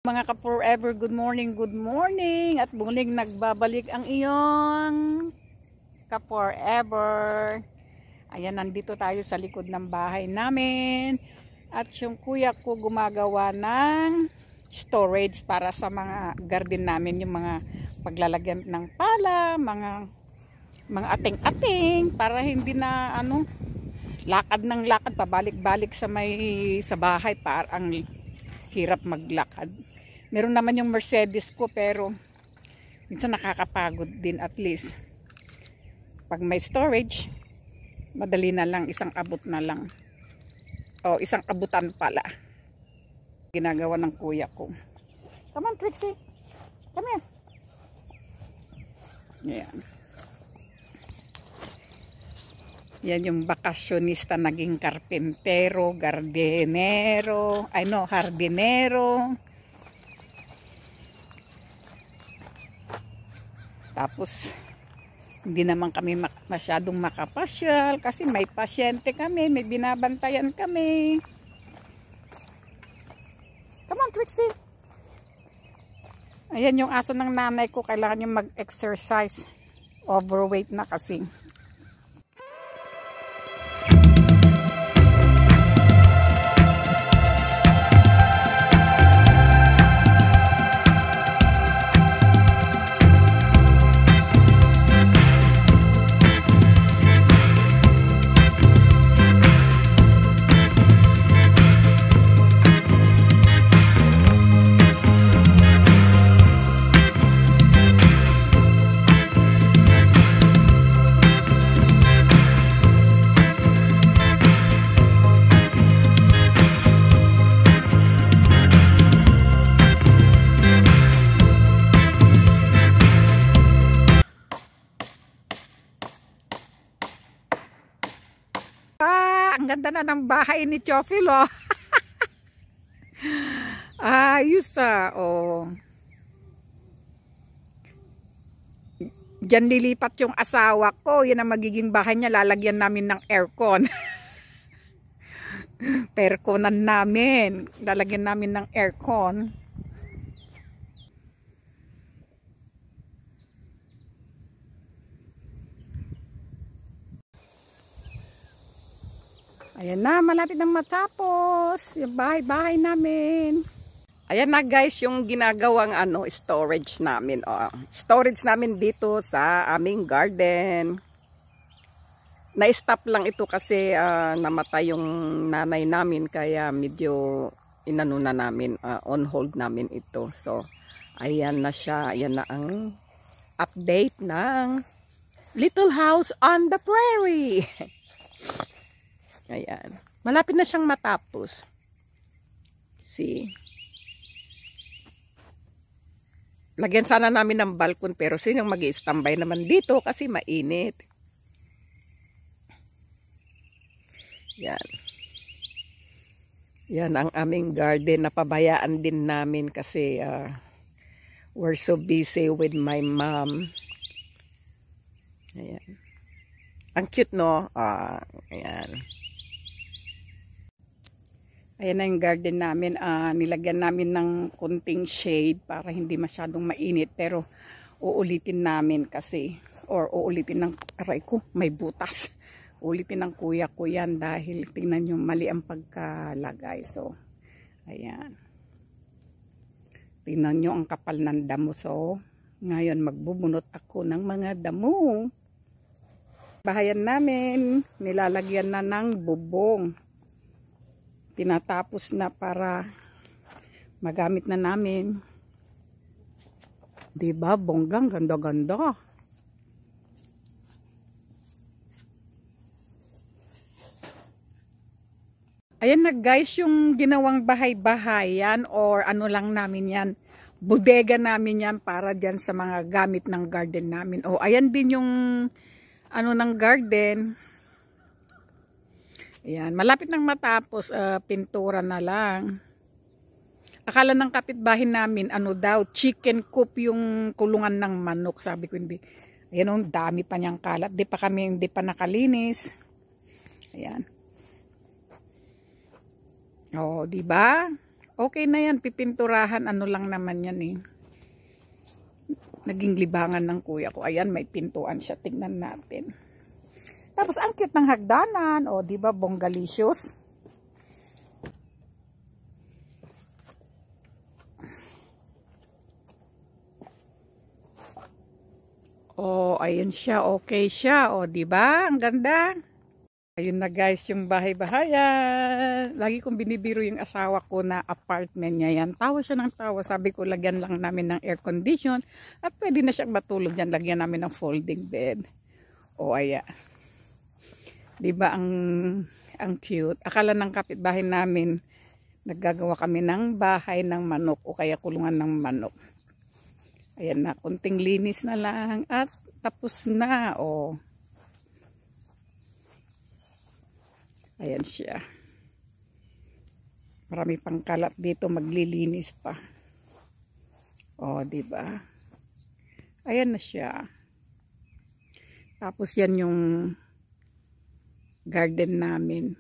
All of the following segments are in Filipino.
Mga ka-forever, good morning at muling nagbabalik ang iyong ka-forever. Ayan, nandito tayo sa likod ng bahay namin at yung kuya ko gumagawa ng storage para sa mga garden namin, yung mga paglalagyan ng pala, mga ating-ating para hindi na lakad ng lakad pabalik-balik sa bahay, parang hirap maglakad. Meron naman yung Mercedes ko pero minsan nakakapagod din. At least pag may storage, madali na lang, isang abot na lang. O isang abutan pala. Ginagawa ng kuya ko. Come on, Trixie. Come here. Yan. Yan yung bakasyonista naging karpentero, gardenero, hardinero. Tapos, hindi naman kami masyadong makapasyal kasi may pasyente kami, may binabantayan kami. Come on, Trixie. Ayan yung aso ng nanay ko, kailangan yung mag-exercise. Overweight na kasi. Ang ganda na ng bahay ni Chofil, oh. Ayos, oh. Diyan lilipat yung asawa ko. Yan ang magiging bahay niya. Lalagyan namin ng aircon. Airconan namin. Lalagyan namin ng aircon. Ayan na, malapit nang matapos yung bahay-bahay namin. Ayan na guys, yung ginagawang storage namin. Storage namin dito sa aming garden. Na-stop lang ito kasi namatay yung nanay namin, kaya medyo inano na namin, on hold namin ito. So, ayan na siya. Ayan na ang update ng Little House on the Prairie. Ayan. Malapit na siyang matapos. See? Lagyan sana namin ng balkon pero sinong mag-i-standby naman dito kasi mainit. Yan. Yan ang aming garden. Napabayaan din namin kasi we're so busy with my mom. Ayan. Ang cute, no? Ayan. Ayan na yung garden namin. Nilagyan namin ng kunting shade para hindi masyadong mainit. Pero uulitin namin kasi, or uulitin ng, aray ko, may butas. Uulitin ng kuya ko yan dahil tingnan nyo mali ang pagkalagay. So, ayan. Tingnan nyo ang kapal ng damo. So, ngayon magbubunot ako ng mga damo. Bahayan namin, nilalagyan na ng bubong. Tinatapos na para magamit na namin. Diba? Bonggang ganda-ganda. Ayan na guys, yung ginawang bahay-bahayan or ano lang namin yan. Bodega namin yan para dyan sa mga gamit ng garden namin. Ayan din yung ng garden. Ayan, malapit nang matapos, pintura na lang. Akala ng kapitbahay namin, chicken coop yung kulungan ng manok. Sabi ko hindi. Ayan, dami pa niyang kalat. Hindi pa nakalinis. Ayan. Di ba? Okay na yan, pipinturahan. Ano lang naman yan eh. Naging libangan ng kuya ko. Ayan, may pintuan siya. Tingnan natin. Tapos, ang cute ng hagdanan. O, diba, bonggalicious. O, ayun siya. Okay siya. O, diba? Ang ganda. Ayun na guys, yung bahay-bahayan. Lagi kong binibiro yung asawa ko na apartment niya yan. Tawa siya ng tawa. Sabi ko, lagyan lang namin ng air condition. At pwede na siyang matulog dyan. Lagyan namin ng folding bed. O, ayan. Diba ang cute? Akala ng kapitbahay namin, naggagawa kami ng bahay ng manok o kaya kulungan ng manok. Ayan na, kunting linis na lang at tapos na. O. Ayan siya. Marami pang kalat dito, maglilinis pa. O, diba? Ayan na siya. Tapos yan yung garden namin.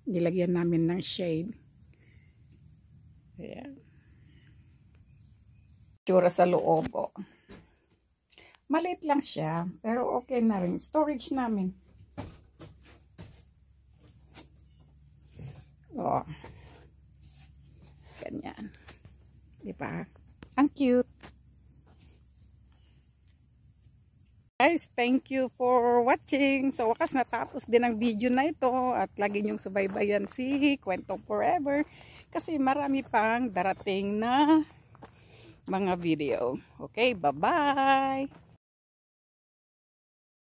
Nilagyan namin ng shade. Ayan. Tsura sa loob. O. Maliit lang siya, pero okay na rin. Storage namin. Oh. Ganyan. Diba? Ang cute. Guys, thank you for watching. So, wakas natapos din ang video na ito. At lagi niyong subaybayan si Kwentong Forever. Kasi marami pang darating na mga video. Okay, bye-bye!